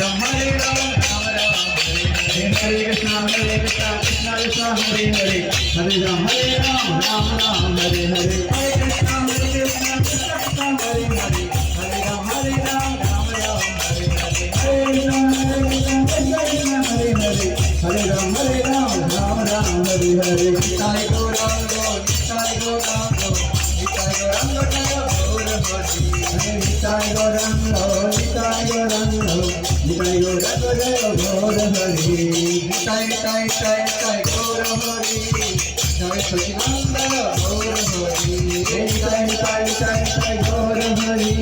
Hare Krishna, Krishna Krishna, Hare Hare, Hare Ram, Ram Ram, Hare Hare, Hare Krishna, Krishna Krishna, Hare Hare, Hare Ram, Ram Ram, Hare Hare, Hare Krishna, Krishna Krishna, Hare Hare, Hare Ram, Ram Ram, Hare Hare, Nitai Gauranga, Nitai Gauranga, Nitai Gauranga, Nitai Gauranga, Nitai Gauranga, Nitai Gauranga, Gaura Hari, Nitai Tai Tai Tai Gaura Hari, Jai Sachidananda Gaura Hari, Nitai Tai Tai Tai Gaura Hari,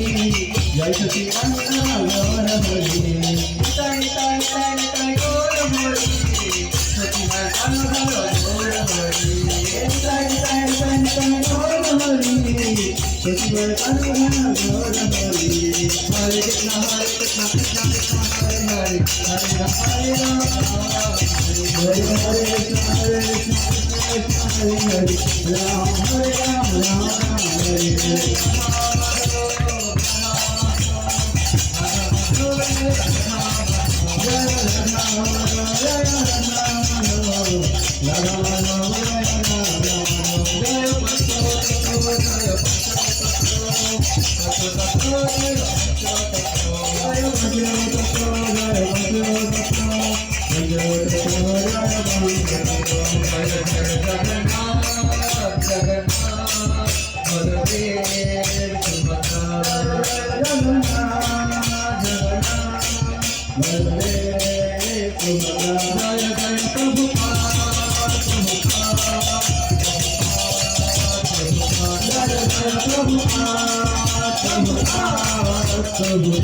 Jai Sachidananda Gaura Hari, Nitai Tai Tai Tai Gaura Hari, Sachidananda Gaura Hari, Nitai Tai Tai Tai Gaura Hari, Sachidananda Gaura Hari, Hare Krishna, Krishna Krishna, Hare Hare, Hare Ram, Hare Hare, Hare Krishna, Krishna Krishna, Hare Hare, Ram, Ram Hare Hare. Prabhu,